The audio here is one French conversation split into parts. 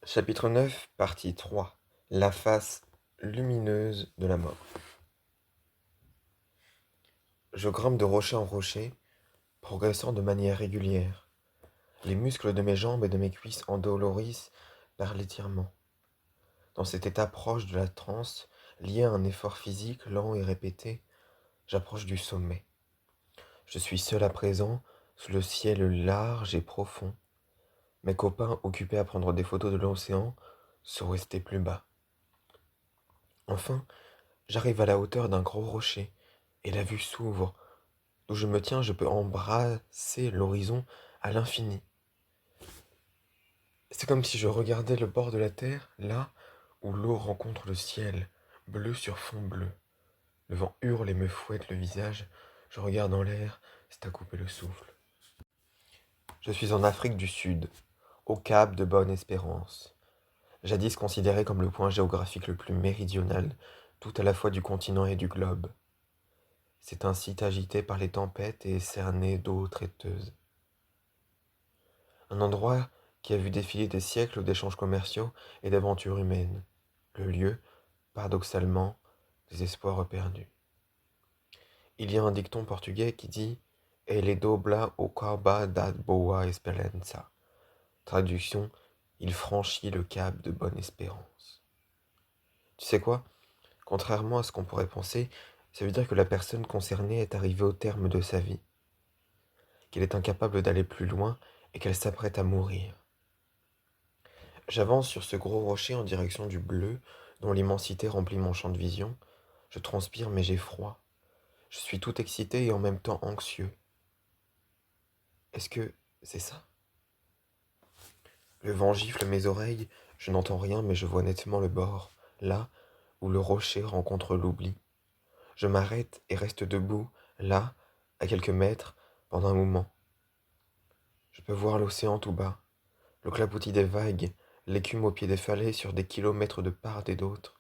Chapitre 9, partie 3. La face lumineuse de la mort. Je grimpe de rocher en rocher, progressant de manière régulière. Les muscles de mes jambes et de mes cuisses endolorissent par l'étirement. Dans cet état proche de la transe, lié à un effort physique lent et répété, j'approche du sommet. Je suis seul à présent, sous le ciel large et profond. Mes copains, occupés à prendre des photos de l'océan, sont restés plus bas. Enfin, j'arrive à la hauteur d'un gros rocher, et la vue s'ouvre. D'où je me tiens, je peux embrasser l'horizon à l'infini. C'est comme si je regardais le bord de la terre, là où l'eau rencontre le ciel, bleu sur fond bleu. Le vent hurle et me fouette le visage. Je regarde en l'air, c'est à couper le souffle. Je suis en Afrique du Sud, au cap de Bonne-Espérance, jadis considéré comme le point géographique le plus méridional, tout à la fois du continent et du globe. C'est un site agité par les tempêtes et cerné d'eau traiteuse. Un endroit qui a vu défiler des siècles d'échanges commerciaux et d'aventures humaines. Le lieu, paradoxalement, des espoirs perdus. Il y a un dicton portugais qui dit Ele dobla o cabo da boa esperança. Traduction, il franchit le cap de bonne espérance. Tu sais quoi? Contrairement à ce qu'on pourrait penser, ça veut dire que la personne concernée est arrivée au terme de sa vie, qu'elle est incapable d'aller plus loin et qu'elle s'apprête à mourir. J'avance sur ce gros rocher en direction du bleu, dont l'immensité remplit mon champ de vision. Je transpire mais j'ai froid. Je suis tout excité et en même temps anxieux. Est-ce que c'est ça? Le vent gifle mes oreilles, je n'entends rien mais je vois nettement le bord, là où le rocher rencontre l'oubli. Je m'arrête et reste debout, là, à quelques mètres, pendant un moment. Je peux voir l'océan tout bas, le clapotis des vagues, l'écume au pied des falaises sur des kilomètres de part et d'autre.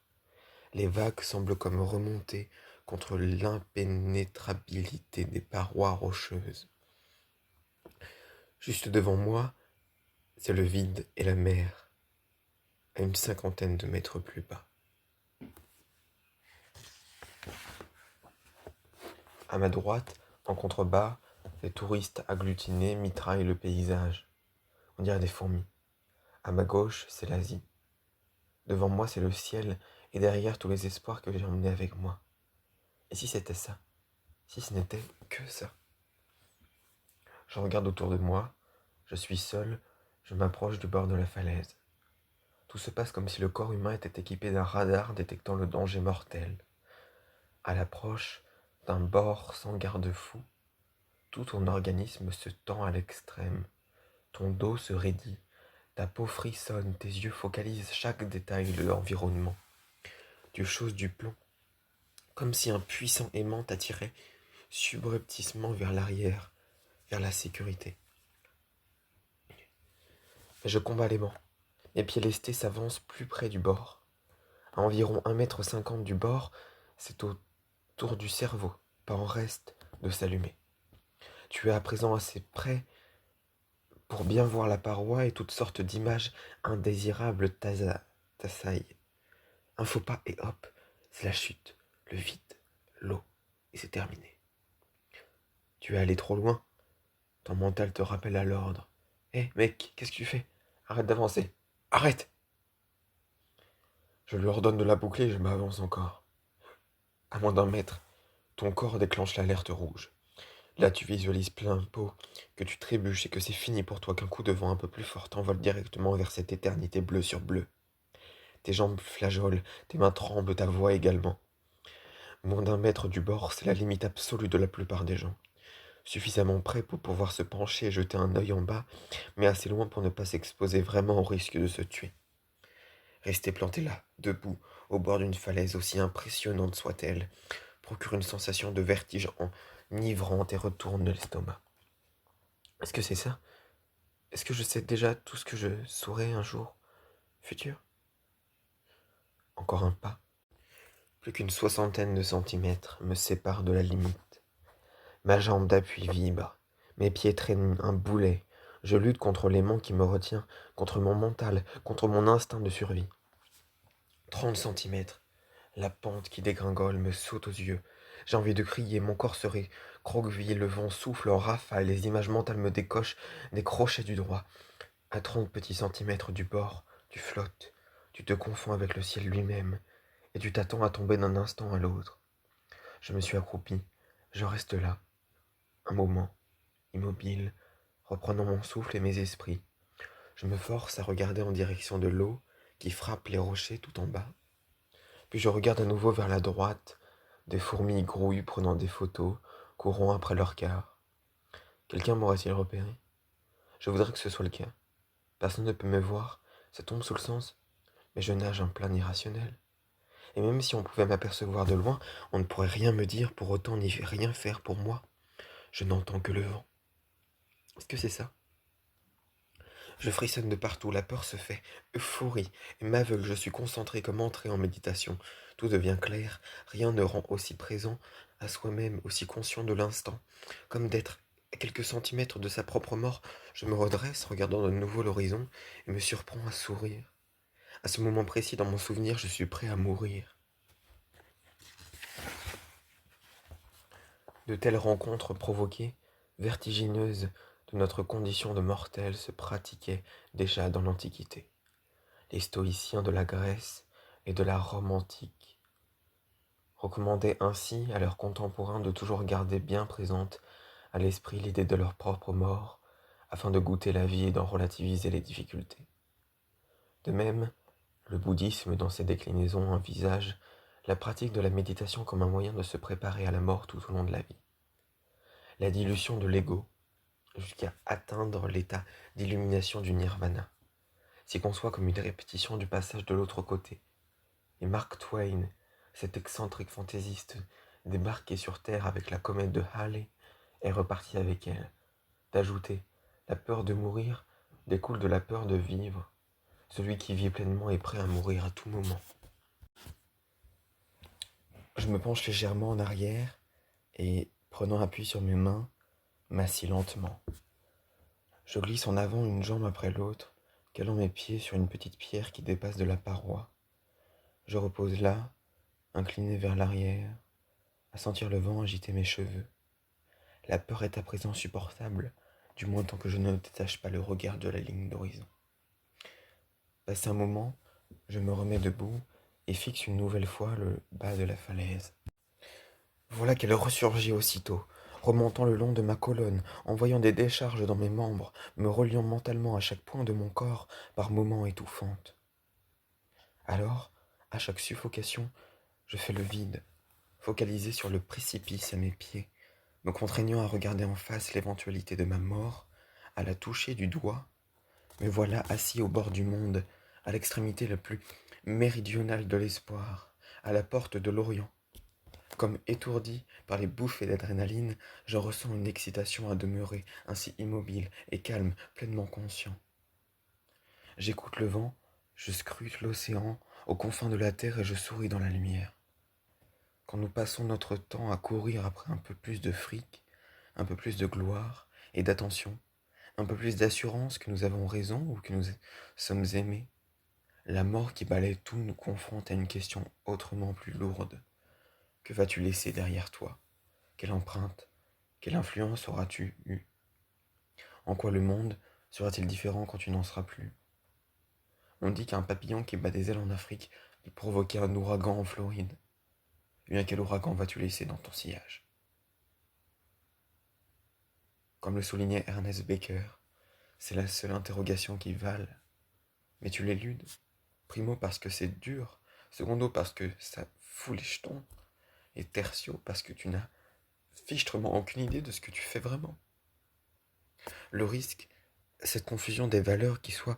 Les vagues semblent comme remonter contre l'impénétrabilité des parois rocheuses. Juste devant moi, c'est le vide et la mer, à une cinquantaine de mètres plus bas. À ma droite, en contrebas, les touristes agglutinés mitraillent le paysage. On dirait des fourmis. À ma gauche, c'est l'Asie. Devant moi, c'est le ciel, et derrière tous les espoirs que j'ai emmenés avec moi. Et si c'était ça? Si ce n'était que ça? Je regarde autour de moi, je suis seul, je m'approche du bord de la falaise. Tout se passe comme si le corps humain était équipé d'un radar détectant le danger mortel. À l'approche d'un bord sans garde-fou, tout ton organisme se tend à l'extrême. Ton dos se raidit, ta peau frissonne, tes yeux focalisent chaque détail de l'environnement. Tu choses du plomb, comme si un puissant aimant t'attirait subrepticement vers l'arrière, vers la sécurité. Mais je combats les vents. Mes pieds lestés s'avancent plus près du bord. À environ 1,50 m du bord, c'est autour du cerveau, pas en reste, de s'allumer. Tu es à présent assez près pour bien voir la paroi et toutes sortes d'images indésirables t'assaillent. Un faux pas et hop, c'est la chute, le vide, l'eau, et c'est terminé. Tu es allé trop loin, ton mental te rappelle à l'ordre. Hé, mec, qu'est-ce que tu fais? Arrête d'avancer. Arrête! Je lui ordonne de la boucler et je m'avance encore. À moins d'1 mètre, ton corps déclenche l'alerte rouge. Là, tu visualises plein pot que tu trébuches et que c'est fini pour toi, qu'un coup de vent un peu plus fort t'envole directement vers cette éternité bleu sur bleu. Tes jambes flageolent, tes mains tremblent, ta voix également. Moins d'1 mètre du bord, c'est la limite absolue de la plupart des gens. Suffisamment près pour pouvoir se pencher et jeter un œil en bas, mais assez loin pour ne pas s'exposer vraiment au risque de se tuer. Rester planté là, debout, au bord d'une falaise aussi impressionnante soit-elle, procure une sensation de vertige enivrante et retourne l'estomac. Est-ce que c'est ça? Est-ce que je sais déjà tout ce que je saurai un jour futur? Encore un pas. Plus qu'une soixantaine de centimètres me séparent de la limite. Ma jambe d'appui vibre. Mes pieds traînent un boulet, Je lutte contre l'aimant qui me retient, contre mon mental, contre mon instinct de survie. 30 centimètres. La pente qui dégringole me saute aux yeux. J'ai envie de crier, mon corps se recroqueville, le vent souffle en rafale, les images mentales me décochent des crochets du droit. À 30 petits centimètres du bord, tu flottes, tu te confonds avec le ciel lui-même, et tu t'attends à tomber d'un instant à l'autre. Je me suis accroupi, je reste là, un moment, immobile, reprenant mon souffle et mes esprits. Je me force à regarder en direction de l'eau qui frappe les rochers tout en bas. Puis je regarde à nouveau vers la droite, des fourmis grouillent prenant des photos, courant après leur quart. Quelqu'un m'aurait-il repéré? Je voudrais que ce soit le cas. Personne ne peut me voir, ça tombe sous le sens, mais je nage un plan irrationnel. Et même si on pouvait m'apercevoir de loin, on ne pourrait rien me dire pour autant ni rien faire pour moi. Je n'entends que le vent. Est-ce que c'est ça? Je frissonne de partout, la peur se fait, euphorie, et m'aveugle, je suis concentré comme entré en méditation. Tout devient clair, rien ne rend aussi présent à soi-même, aussi conscient de l'instant, comme d'être à quelques centimètres de sa propre mort. Je me redresse, regardant de nouveau l'horizon, et me surprends à sourire. À ce moment précis dans mon souvenir, je suis prêt à mourir. De telles rencontres provoquées, vertigineuses, de notre condition de mortels se pratiquaient déjà dans l'Antiquité. Les stoïciens de la Grèce et de la Rome antique recommandaient ainsi à leurs contemporains de toujours garder bien présente à l'esprit l'idée de leur propre mort, afin de goûter la vie et d'en relativiser les difficultés. De même, le bouddhisme dans ses déclinaisons envisage la pratique de la méditation comme un moyen de se préparer à la mort tout au long de la vie. La dilution de l'ego, jusqu'à atteindre l'état d'illumination du nirvana, s'y conçoit comme une répétition du passage de l'autre côté. Et Mark Twain, cet excentrique fantaisiste, débarqué sur Terre avec la comète de Halley, est reparti avec elle. D'ajouter, la peur de mourir découle de la peur de vivre. Celui qui vit pleinement est prêt à mourir à tout moment. Je me penche légèrement en arrière et, prenant appui sur mes mains, m'assis lentement. Je glisse en avant une jambe après l'autre, calant mes pieds sur une petite pierre qui dépasse de la paroi. Je repose là, incliné vers l'arrière, à sentir le vent agiter mes cheveux. La peur est à présent supportable, du moins tant que je ne détache pas le regard de la ligne d'horizon. Passé un moment, je me remets debout et fixe une nouvelle fois le bas de la falaise. Voilà qu'elle ressurgit aussitôt, remontant le long de ma colonne, envoyant des décharges dans mes membres, me reliant mentalement à chaque point de mon corps, par moments étouffantes. Alors, à chaque suffocation, je fais le vide, focalisé sur le précipice à mes pieds, me contraignant à regarder en face l'éventualité de ma mort, à la toucher du doigt. Me voilà assis au bord du monde, à l'extrémité la plus méridionale de l'espoir, à la porte de l'Orient. Comme étourdi par les bouffées d'adrénaline, j'en ressens une excitation à demeurer ainsi immobile et calme, pleinement conscient. J'écoute le vent, je scrute l'océan aux confins de la terre et je souris dans la lumière. Quand nous passons notre temps à courir après un peu plus de fric, un peu plus de gloire et d'attention, un peu plus d'assurance que nous avons raison ou que nous sommes aimés, la mort qui balaie tout nous confronte à une question autrement plus lourde. Que vas-tu laisser derrière toi? Quelle empreinte, quelle influence auras-tu eue? En quoi le monde sera-t-il différent quand tu n'en seras plus? On dit qu'un papillon qui bat des ailes en Afrique peut provoquer un ouragan en Floride. Eh bien, quel ouragan vas-tu laisser dans ton sillage? Comme le soulignait Ernest Becker, c'est la seule interrogation qui vale. Mais tu l'éludes. Primo parce que c'est dur, secondo parce que ça fout les jetons, et tertio parce que tu n'as fichtrement aucune idée de ce que tu fais vraiment. Le risque, cette confusion des valeurs qui soit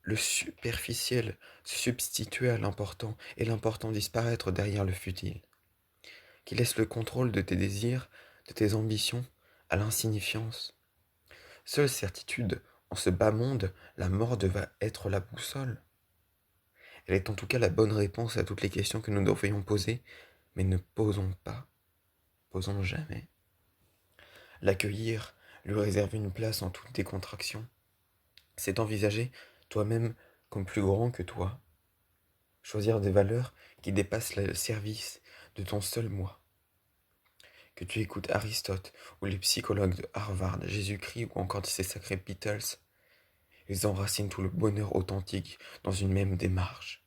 le superficiel se substituer à l'important et l'important disparaître derrière le futile, qui laisse le contrôle de tes désirs, de tes ambitions à l'insignifiance. Seule certitude, en ce bas monde, la mort devra être la boussole. Elle est en tout cas la bonne réponse à toutes les questions que nous devrions poser, mais ne posons pas, posons jamais. L'accueillir, lui réserver une place en toute décontraction, C'est t'envisager toi-même comme plus grand que toi, choisir des valeurs qui dépassent le service de ton seul moi. Que tu écoutes Aristote ou les psychologues de Harvard, Jésus-Christ ou encore ces sacrés Beatles, ils enracinent tout le bonheur authentique dans une même démarche.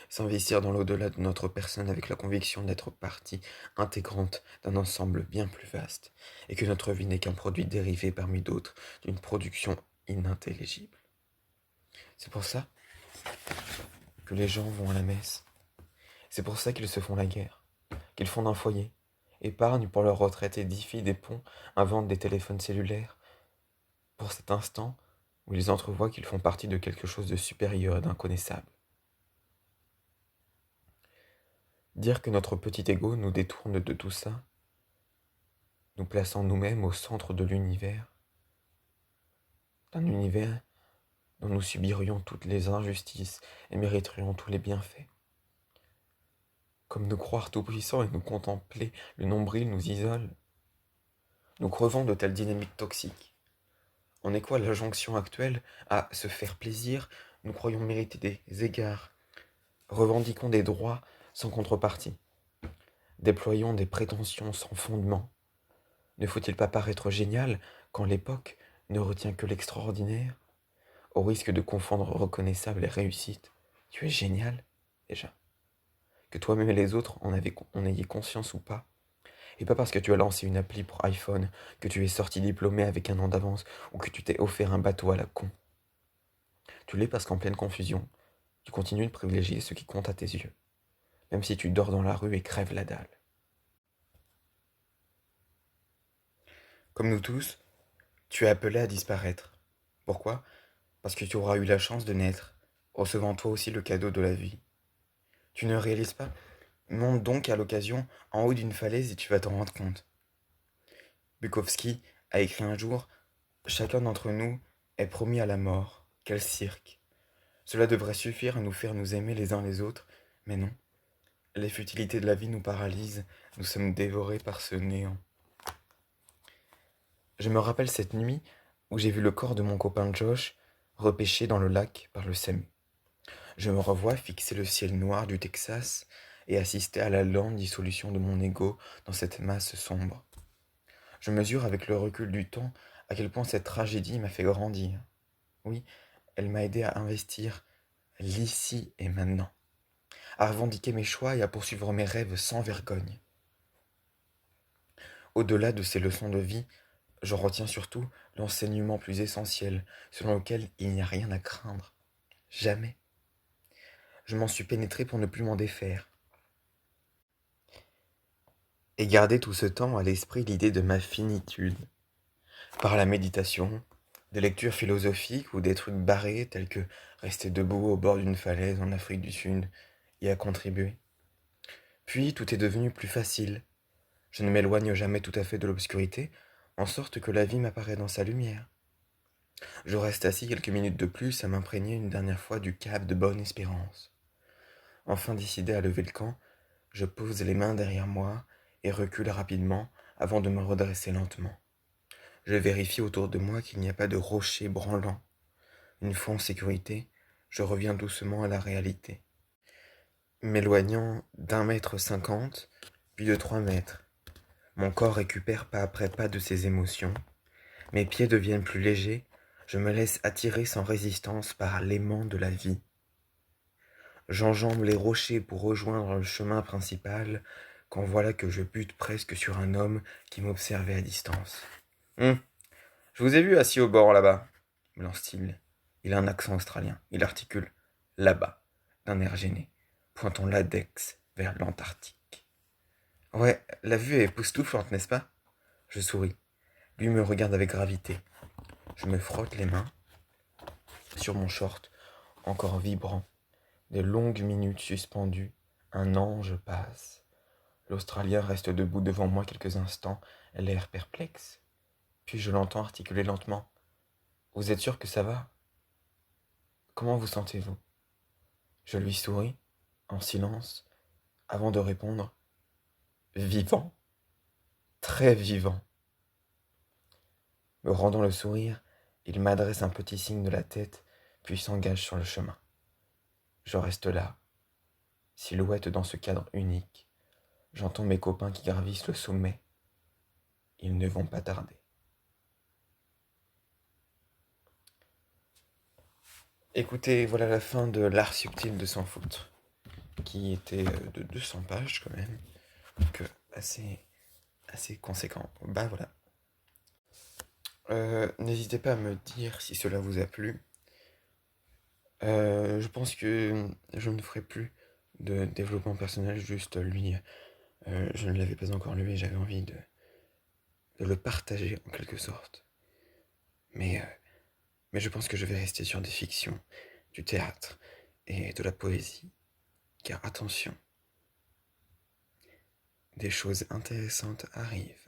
S'investir dans l'au-delà de notre personne avec la conviction d'être partie intégrante d'un ensemble bien plus vaste, et que notre vie n'est qu'un produit dérivé parmi d'autres d'une production inintelligible. C'est pour ça que les gens vont à la messe. C'est pour ça qu'ils se font la guerre, qu'ils fondent un foyer, épargnent pour leur retraite, édifient des ponts, inventent des téléphones cellulaires, pour cet instant où ils entrevoient qu'ils font partie de quelque chose de supérieur et d'inconnaissable. Dire que notre petit ego nous détourne de tout ça, nous plaçant nous-mêmes au centre de l'univers, d'un univers dont nous subirions toutes les injustices et mériterions tous les bienfaits. Comme nous croire tout-puissants et nous contempler le nombril nous isole, nous crevons de telles dynamiques toxiques. En écho à l'injonction actuelle à se faire plaisir, nous croyons mériter des égards, revendiquons des droits sans contrepartie, déployons des prétentions sans fondement. Ne faut-il pas paraître génial quand l'époque ne retient que l'extraordinaire, au risque de confondre reconnaissable et réussite? Tu es génial, déjà. Que toi-même et les autres en ayez conscience ou pas. Et pas parce que tu as lancé une appli pour iPhone, que tu es sorti diplômé avec un an d'avance, ou que tu t'es offert un bateau à la con. Tu l'es parce qu'en pleine confusion, tu continues de privilégier ce qui compte à tes yeux, même si tu dors dans la rue et crèves la dalle. Comme nous tous, tu es appelé à disparaître. Pourquoi? Parce que tu auras eu la chance de naître, recevant toi aussi le cadeau de la vie. Tu ne réalises pas? Monte donc à l'occasion en haut d'une falaise et tu vas t'en rendre compte. Bukowski a écrit un jour: chacun d'entre nous est promis à la mort. Quel cirque! Cela devrait suffire à nous faire nous aimer les uns les autres, mais non. Les futilités de la vie nous paralysent, nous sommes dévorés par ce néant. Je me rappelle cette nuit où j'ai vu le corps de mon copain Josh repêché dans le lac par le SAMU. Je me revois fixer le ciel noir du Texas et assister à la lente dissolution de mon ego dans cette masse sombre. Je mesure avec le recul du temps à quel point cette tragédie m'a fait grandir. Oui, elle m'a aidé à investir l'ici et maintenant, à revendiquer mes choix et à poursuivre mes rêves sans vergogne. Au-delà de ces leçons de vie, j'en retiens surtout l'enseignement plus essentiel, selon lequel il n'y a rien à craindre. Jamais. Je m'en suis pénétré pour ne plus m'en défaire. Et garder tout ce temps à l'esprit l'idée de ma finitude. Par la méditation, des lectures philosophiques ou des trucs barrés tels que rester debout au bord d'une falaise en Afrique du Sud y a contribué. Puis tout est devenu plus facile. Je ne m'éloigne jamais tout à fait de l'obscurité, en sorte que la vie m'apparaît dans sa lumière. Je reste assis quelques minutes de plus à m'imprégner une dernière fois du cap de Bonne-Espérance. Enfin décidé à lever le camp, je pose les mains derrière moi et recule rapidement avant de me redresser lentement. Je vérifie autour de moi qu'il n'y a pas de rocher branlant. Une fois en sécurité, je reviens doucement à la réalité. M'éloignant d'1,50 m, puis de 3 mètres. Mon corps récupère pas après pas de ses émotions. Mes pieds deviennent plus légers. Je me laisse attirer sans résistance par l'aimant de la vie. J'enjambe les rochers pour rejoindre le chemin principal, quand voilà que je bute presque sur un homme qui m'observait à distance. Je vous ai vu assis au bord là-bas, me lance-t-il. Il a un accent australien. Il articule là-bas, d'un air gêné, pointant l'index vers l'Antarctique. Ouais, la vue est époustouflante, n'est-ce pas? Je souris. Lui me regarde avec gravité. Je me frotte les mains sur mon short, encore vibrant. Des longues minutes suspendues, un ange passe. L'Australien reste debout devant moi quelques instants, l'air perplexe. Puis je l'entends articuler lentement. Vous êtes sûr que ça va? Comment vous sentez-vous? Je lui souris, en silence, avant de répondre. Vivant, très vivant. Me rendant le sourire, Il m'adresse un petit signe de la tête, puis s'engage sur le chemin. Je reste là, silhouette dans ce cadre unique. J'entends mes copains qui gravissent le sommet. Ils ne vont pas tarder. Écoutez, voilà la fin de L'art subtil de s'en foutre, qui était de 200 pages quand même, donc assez conséquent. Bah voilà. N'hésitez pas à me dire si cela vous a plu. Je pense que je ne ferai plus de développement personnel, juste lui. Je ne l'avais pas encore lu et j'avais envie de le partager en quelque sorte. Mais je pense que je vais rester sur des fictions, du théâtre et de la poésie. Car attention, des choses intéressantes arrivent.